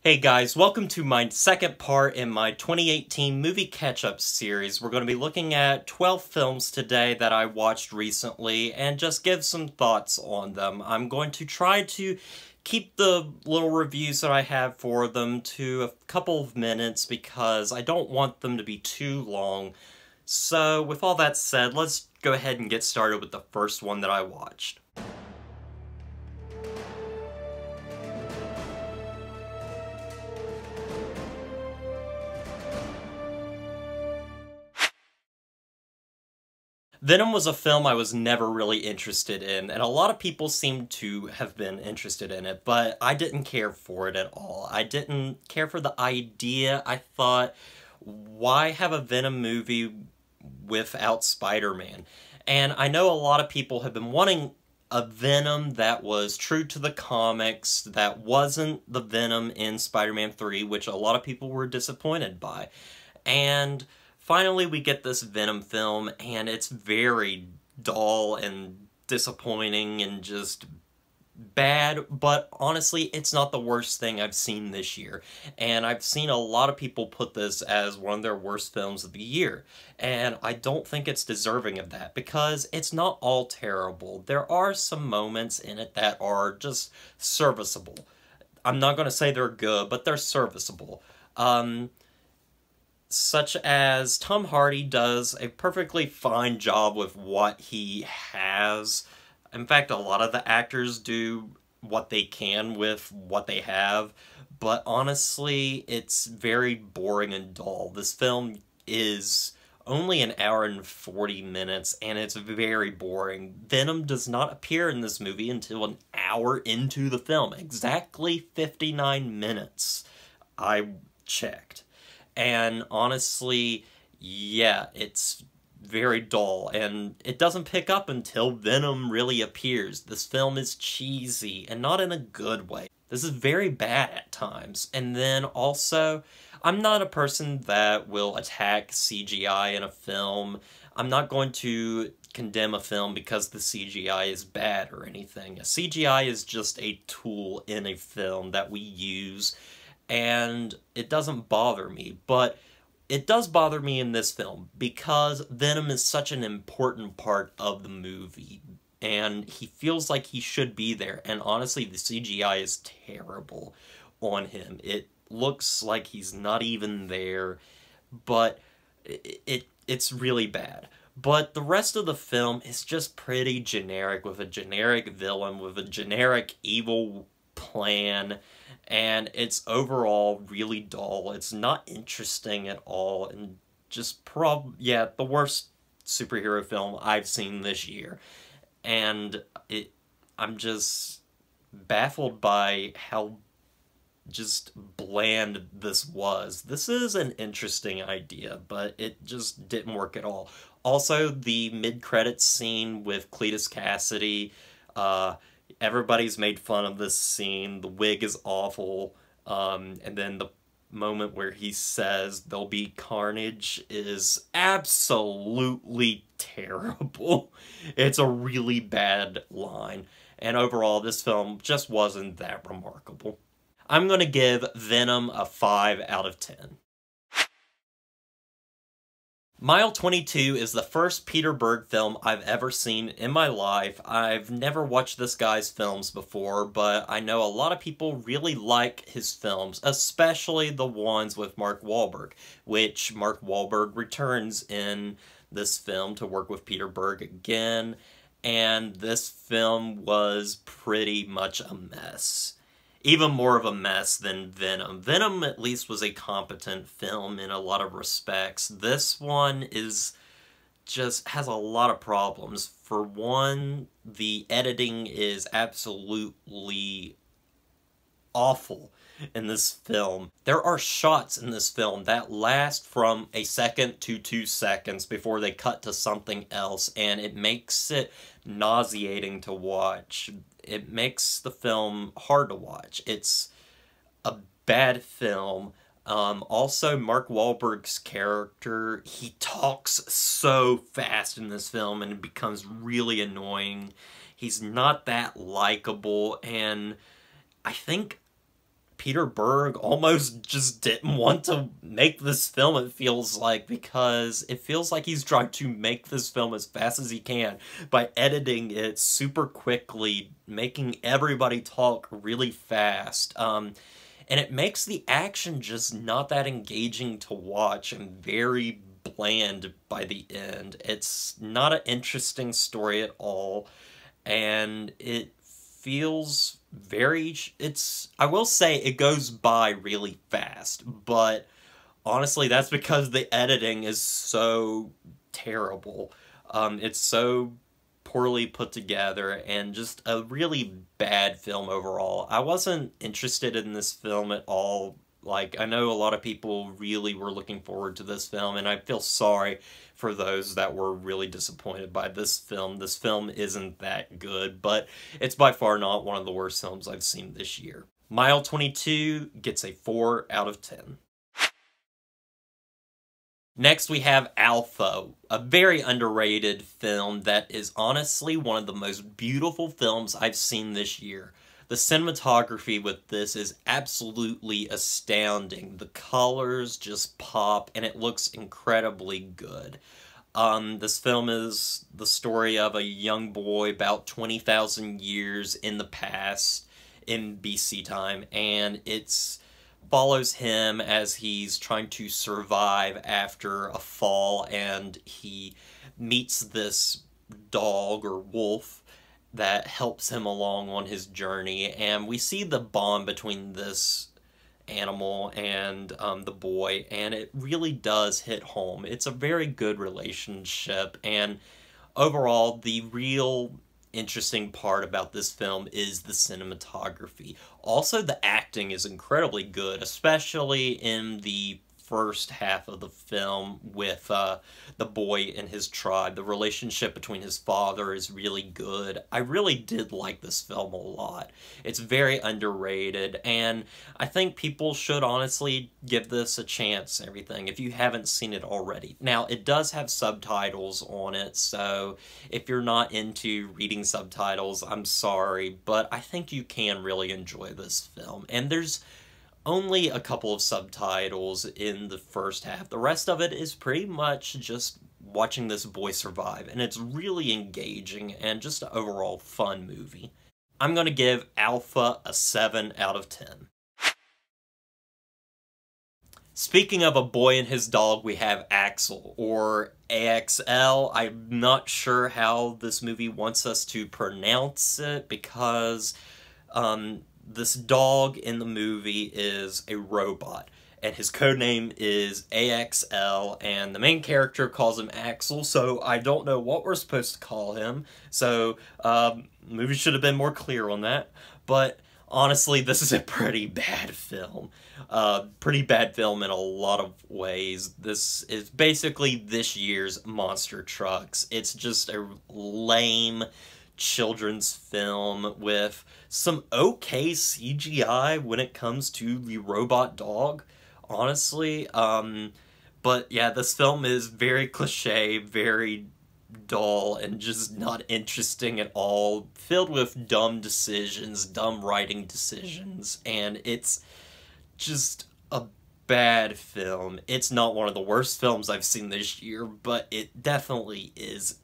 Hey guys, welcome to my second part in my 2018 movie catch-up series. We're going to be looking at 12 films today that I watched recently and just give some thoughts on them. I'm going to try to keep the little reviews that I have for them to a couple of minutes because I don't want them to be too long. So with all that said, let's go ahead and get started with the first one that I watched. Venom was a film I was never really interested in, and a lot of people seem to have been interested in it, but I didn't care for it at all. I didn't care for the idea. I thought, why have a Venom movie without Spider-Man? And I know a lot of people have been wanting a Venom that was true to the comics, that wasn't the Venom in Spider-Man 3, which a lot of people were disappointed by. And finally, we get this Venom film, and it's very dull and disappointing and just bad, but honestly, it's not the worst thing I've seen this year. And I've seen a lot of people put this as one of their worst films of the year, and I don't think it's deserving of that, because it's not all terrible. There are some moments in it that are just serviceable. I'm not going to say they're good, but they're serviceable. Such as Tom Hardy does a perfectly fine job with what he has. In fact, a lot of the actors do what they can with what they have, but honestly, it's very boring and dull. This film is only an hour and 40 minutes, and it's very boring. Venom does not appear in this movie until an hour into the film. Exactly 59 minutes. I checked. And honestly, yeah, it's very dull, and it doesn't pick up until Venom really appears. This film is cheesy, and not in a good way. This is very bad at times. And then also, I'm not a person that will attack CGI in a film. I'm not going to condemn a film because the CGI is bad or anything. A CGI is just a tool in a film that we use, and it doesn't bother me, but it does bother me in this film because Venom is such an important part of the movie, and he feels like he should be there, and honestly, the CGI is terrible on him. It looks like he's not even there, but it's really bad. But the rest of the film is just pretty generic, with a generic villain, with a generic evil plan, and it's overall really dull. It's not interesting at all, and just the worst superhero film I've seen this year. And I'm just baffled by how just bland this was. This is an interesting idea, but it just didn't work at all. Also, the mid-credits scene with Cletus Cassidy, everybody's made fun of this scene. The wig is awful. And then the moment where he says there'll be carnage is absolutely terrible. It's a really bad line. And overall, this film just wasn't that remarkable. I'm going to give Venom a 5 out of 10. Mile 22 is the first Peter Berg film I've ever seen in my life. I've never watched this guy's films before, but I know a lot of people really like his films, especially the ones with Mark Wahlberg, which Mark Wahlberg returns in this film to work with Peter Berg again, and this film was pretty much a mess. Even more of a mess than Venom. Venom at least was a competent film in a lot of respects. This one has a lot of problems. For one, the editing is absolutely awful in this film. There are shots in this film that last from a second to 2 seconds before they cut to something else, and it makes it nauseating to watch. It makes the film hard to watch. It's a bad film. Also, Mark Wahlberg's character, he talks so fast in this film, and it becomes really annoying. He's not that likable, and I think Peter Berg almost just didn't want to make this film, it feels like, because it feels like he's trying to make this film as fast as he can by editing it super quickly, making everybody talk really fast. And it makes the action just not that engaging to watch and very bland by the end. It's not an interesting story at all, and it feels very... I will say it goes by really fast, but honestly that's because the editing is so terrible. It's so poorly put together and just a really bad film overall. I wasn't interested in this film at all. Like, I know a lot of people really were looking forward to this film, and I feel sorry for those that were really disappointed by this film. This film isn't that good, but it's by far not one of the worst films I've seen this year. Mile 22 gets a 4 out of 10. Next we have Alpha, a very underrated film that is honestly one of the most beautiful films I've seen this year. The cinematography with this is absolutely astounding. The colors just pop, and it looks incredibly good. This film is the story of a young boy about 20,000 years in the past, in BC time, and it's follows him as he's trying to survive after a fall, and he meets this dog or wolf that helps him along on his journey, and we see the bond between this animal and the boy, and it really does hit home. It's a very good relationship, and overall the real interesting part about this film is the cinematography. Also, the acting is incredibly good, especially in the first half of the film with the boy and his tribe. The relationship between his father is really good. I really did like this film a lot. It's very underrated, and I think people should honestly give this a chance, everything, if you haven't seen it already. Now, it does have subtitles on it, so if you're not into reading subtitles, I'm sorry, but I think you can really enjoy this film. And there's only a couple of subtitles in the first half. The rest of it is pretty much just watching this boy survive, and it's really engaging and just an overall fun movie. I'm going to give Alpha a 7 out of 10. Speaking of a boy and his dog, we have A.X.L, or A.X.L. I'm not sure how this movie wants us to pronounce it, because this dog in the movie is a robot, and his codename is A.X.L, and the main character calls him A.X.L, so I don't know what we're supposed to call him, so the movie should have been more clear on that, but honestly, this is a pretty bad film. Pretty bad film in a lot of ways. This is basically this year's Monster Trucks. It's just a lame children's film with some okay CGI when it comes to the robot dog, honestly. But yeah, this film is very cliche, very dull, and just not interesting at all, filled with dumb decisions, dumb writing decisions, and it's just a bad film. It's not one of the worst films I've seen this year, but it definitely is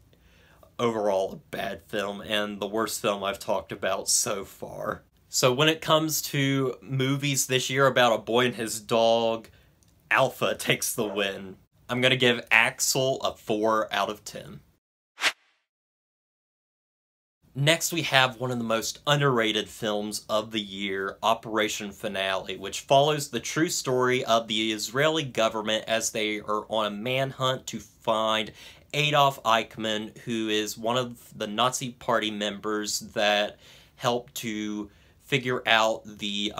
overall a bad film, and the worst film I've talked about so far. So when it comes to movies this year about a boy and his dog, Alpha takes the win. I'm gonna give A.X.L a 4 out of 10. Next we have one of the most underrated films of the year, Operation Finale, which follows the true story of the Israeli government as they are on a manhunt to find Adolf Eichmann, who is one of the Nazi Party members that helped to figure out the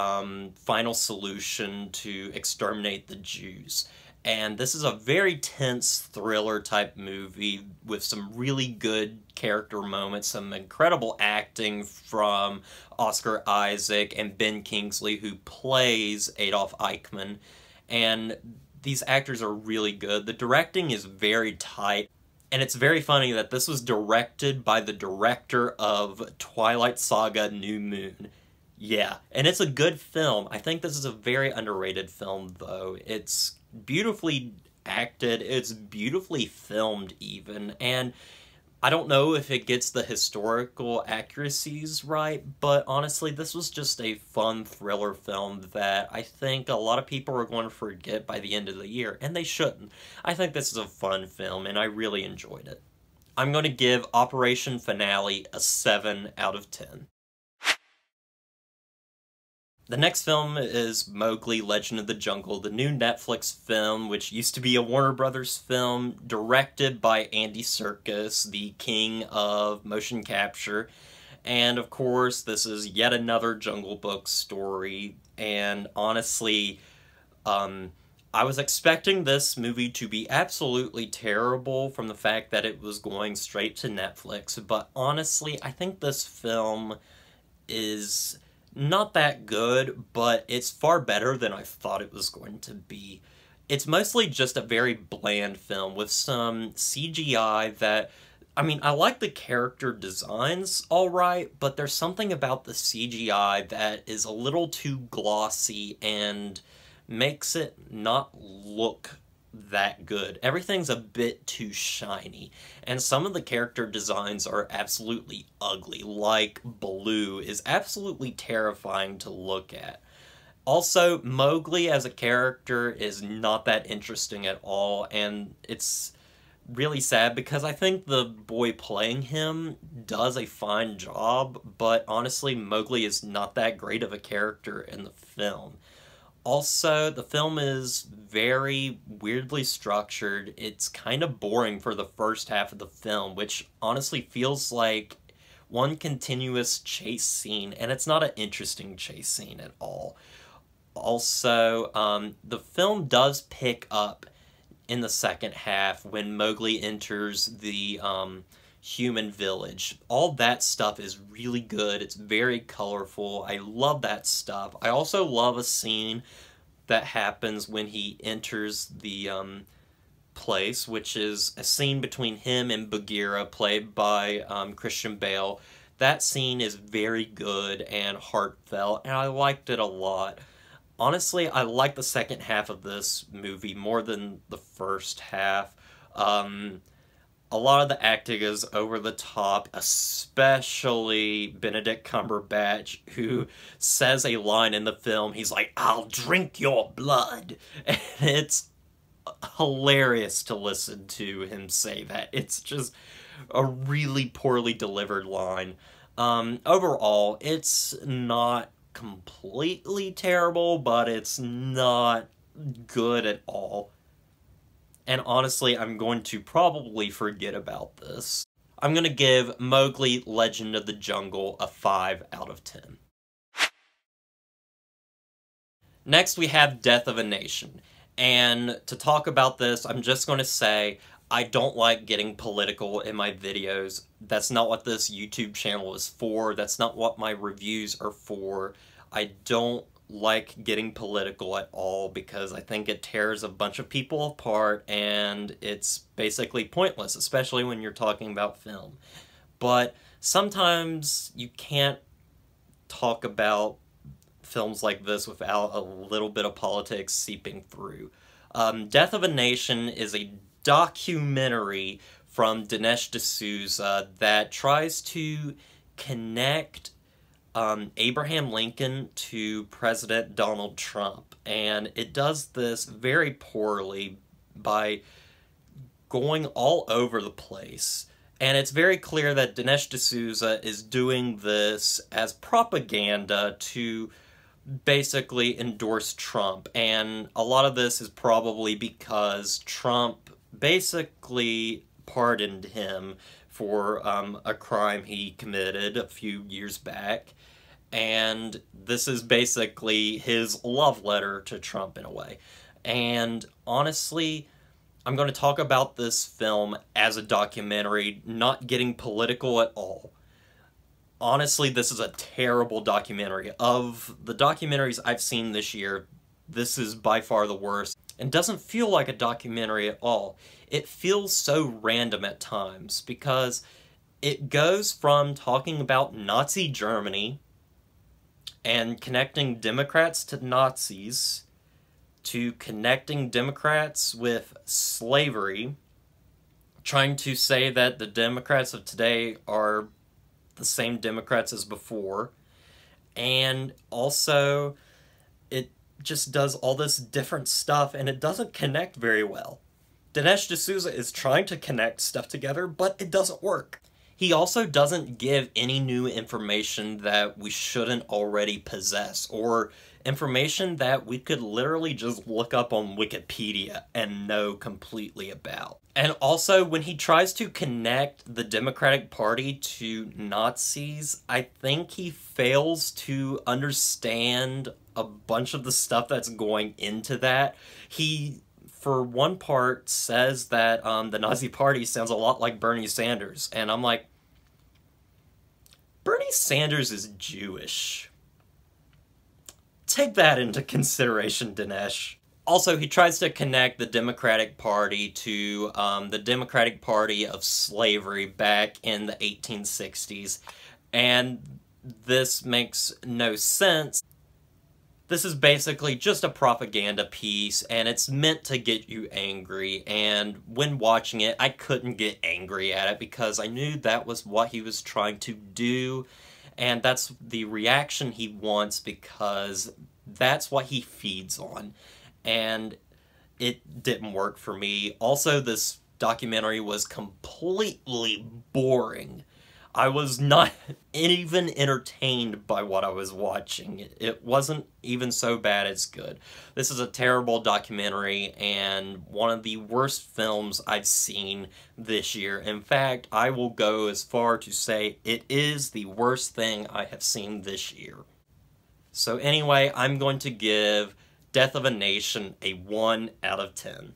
final solution to exterminate the Jews. And this is a very tense thriller type movie with some really good character moments, some incredible acting from Oscar Isaac and Ben Kingsley, who plays Adolf Eichmann. And these actors are really good. The directing is very tight. And it's very funny that this was directed by the director of Twilight Saga: New Moon. Yeah, and it's a good film. I think this is a very underrated film, though. It's beautifully acted, it's beautifully filmed, even, and I don't know if it gets the historical accuracies right, but honestly, this was just a fun thriller film that I think a lot of people are going to forget by the end of the year, and they shouldn't. I think this is a fun film, and I really enjoyed it. I'm going to give Operation Finale a 7 out of 10. The next film is Mowgli, Legend of the Jungle, the new Netflix film, which used to be a Warner Brothers film, directed by Andy Serkis, the king of motion capture. And of course, this is yet another Jungle Book story, and honestly, I was expecting this movie to be absolutely terrible from the fact that it was going straight to Netflix, but honestly, I think this film is not that good, but it's far better than I thought it was going to be. It's mostly just a very bland film with some CGI that, I mean, I like the character designs alright, but there's something about the CGI that is a little too glossy and makes it not look that good. Everything's a bit too shiny, and some of the character designs are absolutely ugly, like Baloo is absolutely terrifying to look at. Also, Mowgli as a character is not that interesting at all, and it's really sad because I think the boy playing him does a fine job, but honestly, Mowgli is not that great of a character in the film. Also, the film is very weirdly structured. It's kind of boring for the first half of the film, which honestly feels like one continuous chase scene, and it's not an interesting chase scene at all. Also, the film does pick up in the second half when Mowgli enters the human village. All that stuff is really good. It's very colorful. I love that stuff. I also love a scene that happens when he enters the place, which is a scene between him and Bagheera, played by Christian Bale. That scene is very good and heartfelt, and I liked it a lot. Honestly, I like the second half of this movie more than the first half. A lot of the acting is over the top, especially Benedict Cumberbatch, who says a line in the film. He's like, "I'll drink your blood." And it's hilarious to listen to him say that. It's just a really poorly delivered line. Overall, it's not completely terrible, but it's not good at all. And honestly, I'm going to probably forget about this. I'm going to give Mowgli, Legend of the Jungle a 5 out of 10. Next, we have Death of a Nation. And to talk about this, I'm just going to say, I don't like getting political in my videos. That's not what this YouTube channel is for. That's not what my reviews are for. I don't like getting political at all because I think it tears a bunch of people apart and it's basically pointless, especially when you're talking about film. But sometimes you can't talk about films like this without a little bit of politics seeping through. Death of a Nation is a documentary from Dinesh D'Souza that tries to connect Abraham Lincoln to President Donald Trump, and it does this very poorly by going all over the place. And it's very clear that Dinesh D'Souza is doing this as propaganda to basically endorse Trump, and a lot of this is probably because Trump basically pardoned him for a crime he committed a few years back. And this is basically his love letter to Trump in a way. And honestly, I'm going to talk about this film as a documentary, not getting political at all. Honestly, this is a terrible documentary. Of the documentaries I've seen this year, this is by far the worst. And doesn't feel like a documentary at all. It feels so random at times because it goes from talking about Nazi Germany and connecting Democrats to Nazis, to connecting Democrats with slavery, trying to say that the Democrats of today are the same Democrats as before, and also it just does all this different stuff, and it doesn't connect very well. Dinesh D'Souza is trying to connect stuff together, but it doesn't work. He also doesn't give any new information that we shouldn't already possess, or information that we could literally just look up on Wikipedia and know completely about. And also, when he tries to connect the Democratic Party to Nazis, I think he fails to understand a bunch of the stuff that's going into that. He, for one part, says that the Nazi Party sounds a lot like Bernie Sanders, and I'm like, Bernie Sanders is Jewish. Take that into consideration, Dinesh. Also, he tries to connect the Democratic Party to the Democratic Party of slavery back in the 1860s, and this makes no sense. This is basically just a propaganda piece, and it's meant to get you angry, and when watching it, I couldn't get angry at it because I knew that was what he was trying to do, and that's the reaction he wants because that's what he feeds on, and it didn't work for me. Also, this documentary was completely boring. I was not even entertained by what I was watching. It wasn't even so bad it's good. This is a terrible documentary and one of the worst films I've seen this year. In fact, I will go as far to say it is the worst thing I have seen this year. So anyway, I'm going to give Death of a Nation a 1 out of 10.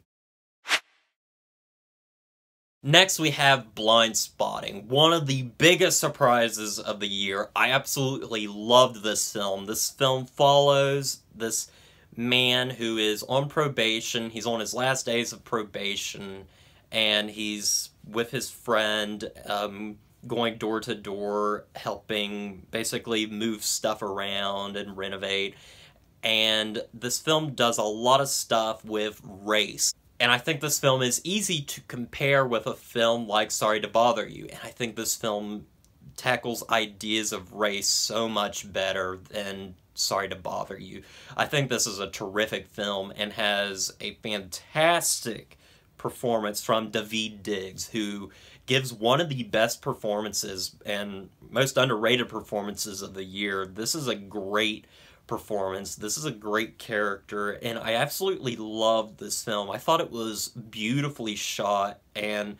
Next, we have Blindspotting, one of the biggest surprises of the year. I absolutely loved this film. This film follows this man who is on probation. He's on his last days of probation, and he's with his friend, going door to door, helping basically move stuff around and renovate. And this film does a lot of stuff with race. And I think this film is easy to compare with a film like Sorry to Bother You. And I think this film tackles ideas of race so much better than Sorry to Bother You. I think this is a terrific film and has a fantastic performance from Daveed Diggs, who gives one of the best performances and most underrated performances of the year. This is a great performance. This is a great character, and I absolutely loved this film. I thought it was beautifully shot, and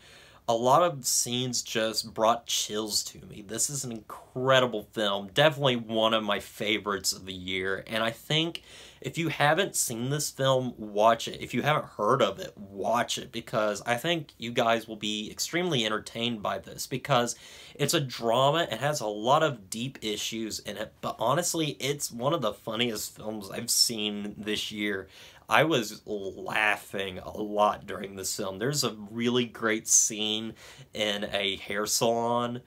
a lot of scenes just brought chills to me. This is an incredible film, definitely one of my favorites of the year, and I think if you haven't seen this film, watch it. If you haven't heard of it, watch it, because I think you guys will be extremely entertained by this, because it's a drama. It has a lot of deep issues in it, but honestly, it's one of the funniest films I've seen this year. I was laughing a lot during this film. There's a really great scene in a hair salon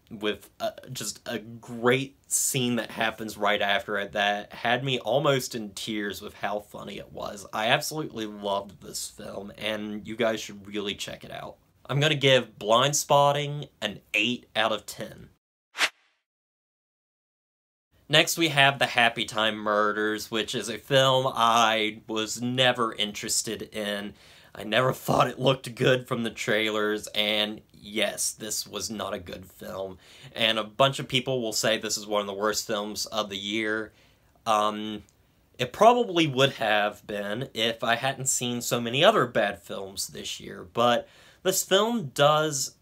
with just a great scene that happens right after it that had me almost in tears with how funny it was. I absolutely loved this film, and you guys should really check it out. I'm going to give Blindspotting an 8 out of 10. Next, we have The Happytime Murders, which is a film I was never interested in. I never thought it looked good from the trailers, and yes, this was not a good film. And a bunch of people will say this is one of the worst films of the year. It probably would have been if I hadn't seen so many other bad films this year, but this film does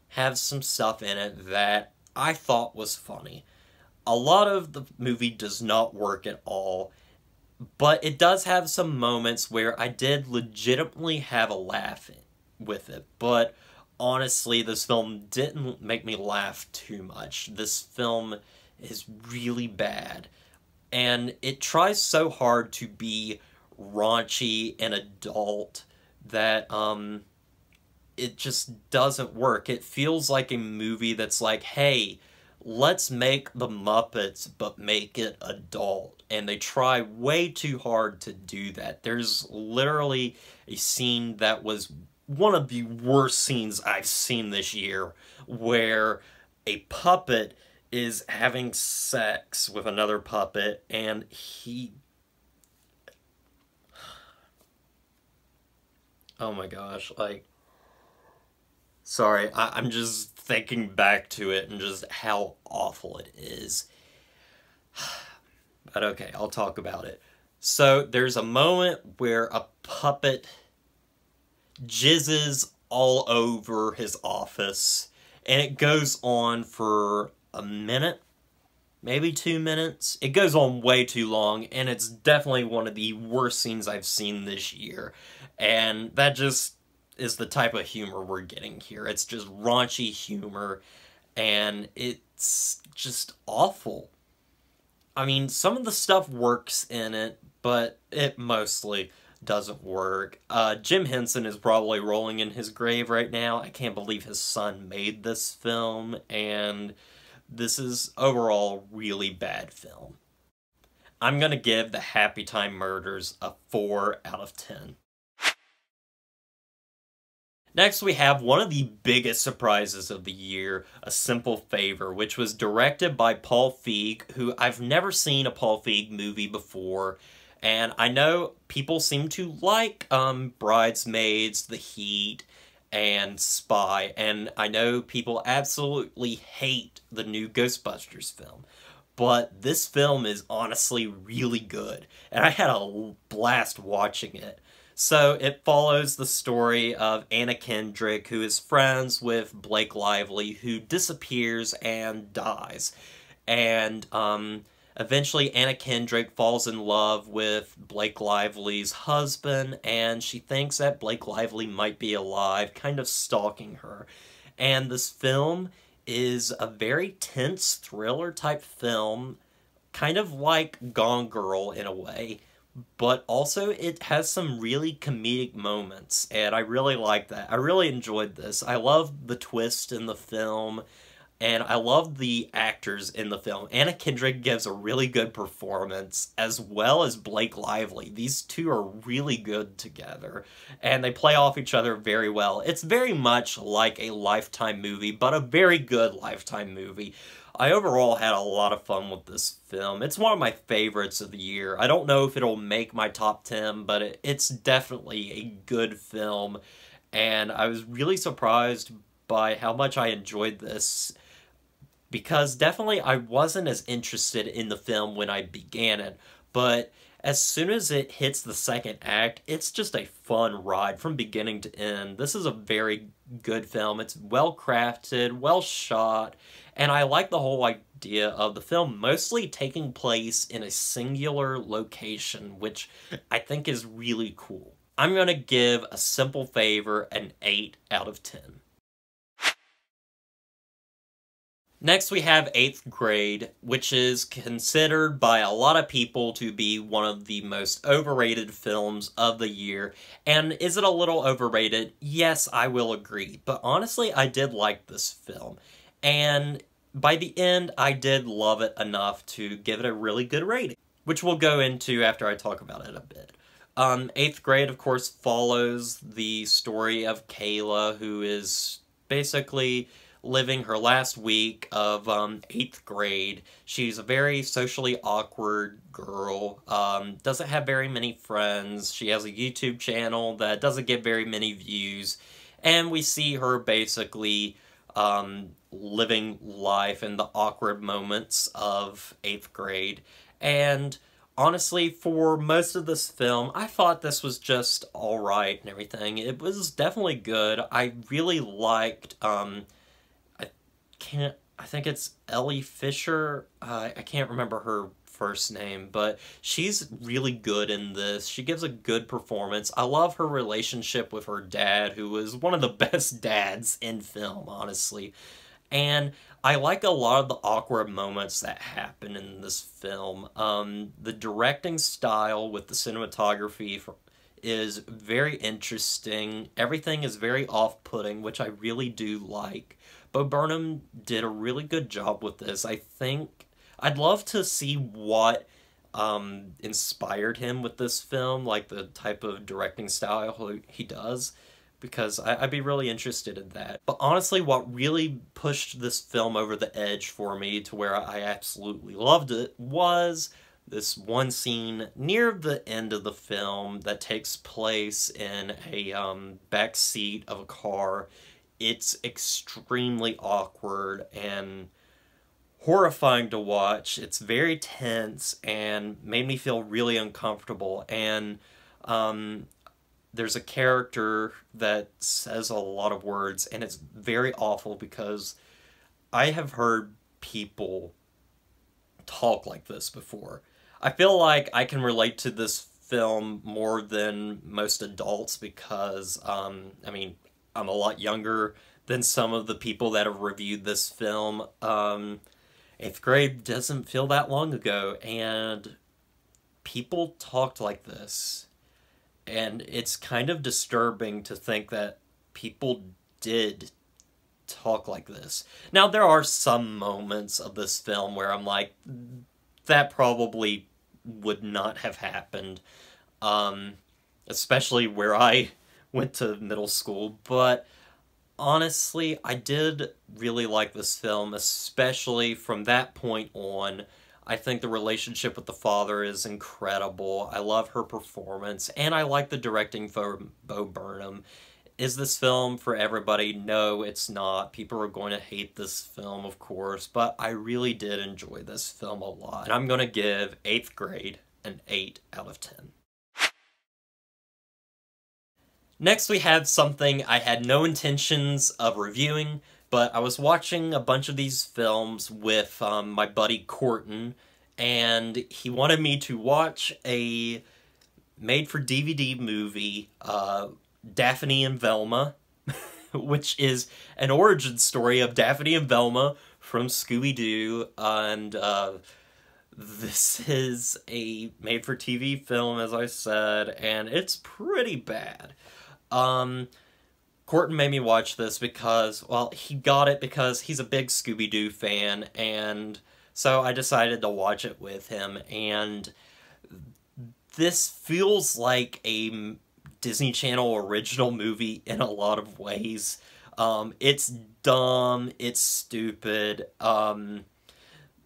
have some stuff in it that I thought was funny. A lot of the movie does not work at all, but it does have some moments where I did legitimately have a laugh with it. But honestly, this film didn't make me laugh too much. This film is really bad, and it tries so hard to be raunchy and adult that it just doesn't work. It feels like a movie that's like, hey, let's make the Muppets, but make it adult. And they try way too hard to do that. There's literally a scene that was one of the worst scenes I've seen this year, where a puppet is having sex with another puppet, and he... Oh my gosh, like... Sorry, I'm just thinking back to it and just how awful it is. But okay, I'll talk about it. So, there's a moment where a puppet jizzes all over his office, and it goes on for a minute, maybe 2 minutes. It goes on way too long, and it's definitely one of the worst scenes I've seen this year. And that just is the type of humor we're getting here. It's just raunchy humor, and it's just awful. I mean, some of the stuff works in it, but it mostly doesn't work. Jim Henson is probably rolling in his grave right now. I can't believe his son made this film, and this is overall a really bad film. I'm gonna give the Happytime Murders a 4 out of 10. Next, we have one of the biggest surprises of the year, A Simple Favor, which was directed by Paul Feig, who I've never seen a Paul Feig movie before. And I know people seem to like Bridesmaids, The Heat, and Spy. And I know people absolutely hate the new Ghostbusters film. But this film is honestly really good. And I had a blast watching it. So it follows the story of Anna Kendrick, who is friends with Blake Lively, who disappears and dies. And eventually Anna Kendrick falls in love with Blake Lively's husband, and she thinks that Blake Lively might be alive, kind of stalking her. And this film is a very tense thriller type film, kind of like Gone Girl in a way. But also, it has some really comedic moments, and I really like that. I really enjoyed this. I love the twist in the film, and I love the actors in the film. Anna Kendrick gives a really good performance, as well as Blake Lively. These two are really good together, and they play off each other very well. It's very much like a Lifetime movie, but a very good Lifetime movie. I overall had a lot of fun with this film. It's one of my favorites of the year. I don't know if it'll make my top 10, but it's definitely a good film. And I was really surprised by how much I enjoyed this, because definitely I wasn't as interested in the film when I began it. But as soon as it hits the second act, it's just a fun ride from beginning to end. This is a very good film. It's well crafted, well shot, and I like the whole idea of the film mostly taking place in a singular location, which I think is really cool. I'm going to give A Simple Favor an 8 out of 10. Next, we have 8th Grade, which is considered by a lot of people to be one of the most overrated films of the year. And is it a little overrated? Yes, I will agree. But honestly, I did like this film. And by the end, I did love it enough to give it a really good rating, which we'll go into after I talk about it a bit. 8th Grade, of course, follows the story of Kayla, who is basically living her last week of 8th grade. She's a very socially awkward girl, doesn't have very many friends. She has a YouTube channel that doesn't get very many views, and we see her basically living life in the awkward moments of 8th grade. And honestly, for most of this film, I thought this was just alright and everything. It was definitely good. I really liked, I think it's Ellie Fisher. I can't remember her first name, but she's really good in this. She gives a good performance. I love her relationship with her dad, who was one of the best dads in film, honestly. And I like a lot of the awkward moments that happen in this film. The directing style with the cinematography is very interesting. Everything is very off-putting, which I really do like. Bo Burnham did a really good job with this. I think I'd love to see what inspired him with this film, like the type of directing style he does, because I'd be really interested in that. But honestly, what really pushed this film over the edge for me to where I absolutely loved it was this one scene near the end of the film that takes place in a back seat of a car. It's extremely awkward and horrifying to watch. It's very tense and made me feel really uncomfortable. And there's a character that says a lot of words, and it's very awful because I have heard people talk like this before. I feel like I can relate to this film more than most adults because, I mean, I'm a lot younger than some of the people that have reviewed this film. 8th grade doesn't feel that long ago, and people talked like this. And it's kind of disturbing to think that people did talk like this. Now, there are some moments of this film where I'm like, that probably would not have happened. Especially where I went to middle school. But honestly, I did really like this film, especially from that point on. I think the relationship with the father is incredible. I love her performance, and I like the directing for Bo Burnham. Is this film for everybody? No, it's not. People are going to hate this film, of course, but I really did enjoy this film a lot. And I'm going to give 8th grade an 8 out of 10. Next, we have something I had no intentions of reviewing, but I was watching a bunch of these films with my buddy Corton, and he wanted me to watch a made-for-DVD movie, Daphne and Velma, which is an origin story of Daphne and Velma from Scooby-Doo, and this is a made-for-TV film, as I said, and it's pretty bad. Corton made me watch this because, well, he got it because he's a big Scooby-Doo fan, and so I decided to watch it with him, and this feels like a Disney Channel original movie in a lot of ways. It's dumb, it's stupid,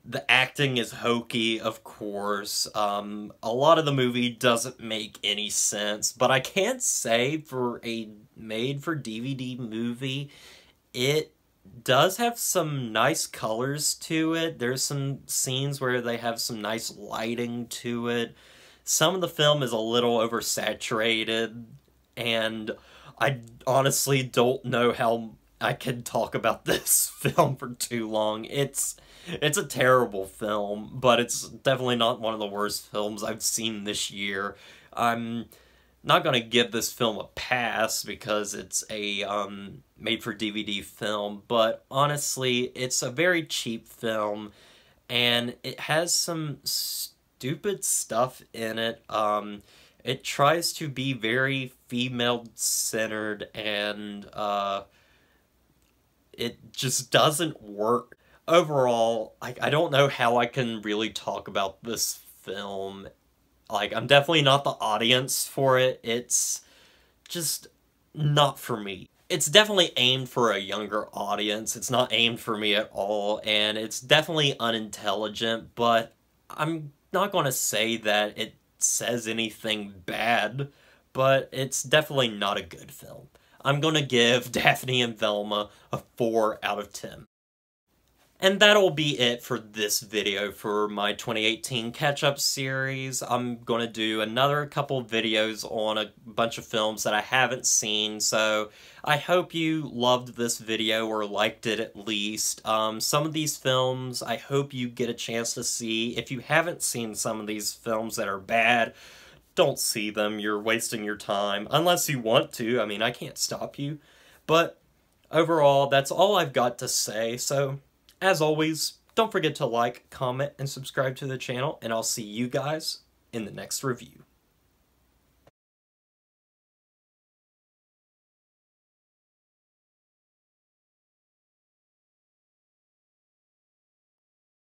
the acting is hokey, of course. A lot of the movie doesn't make any sense, but I can't say for a made-for-DVD movie, it does have some nice colors to it. There's some scenes where they have some nice lighting to it. Some of the film is a little oversaturated, and I honestly don't know how I can talk about this film for too long. It's a terrible film, but it's definitely not one of the worst films I've seen this year. I'm not going to give this film a pass because it's a made-for-DVD film, but honestly, it's a very cheap film, and it has some stupid stuff in it. It tries to be very female-centered, and it just doesn't work. Overall, I don't know how I can really talk about this film. Like, I'm definitely not the audience for it. It's just not for me. It's definitely aimed for a younger audience. It's not aimed for me at all, and it's definitely unintelligent, but I'm not going to say that it says anything bad, but it's definitely not a good film. I'm going to give Daphne and Velma a 4 out of 10. And that'll be it for this video for my 2018 catch-up series. I'm going to do another couple videos on a bunch of films that I haven't seen, so I hope you loved this video or liked it at least. Some of these films I hope you get a chance to see. If you haven't seen some of these films that are bad, don't see them. You're wasting your time. Unless you want to. I mean, I can't stop you. But overall, that's all I've got to say, so as always, don't forget to like, comment, and subscribe to the channel, and I'll see you guys in the next review.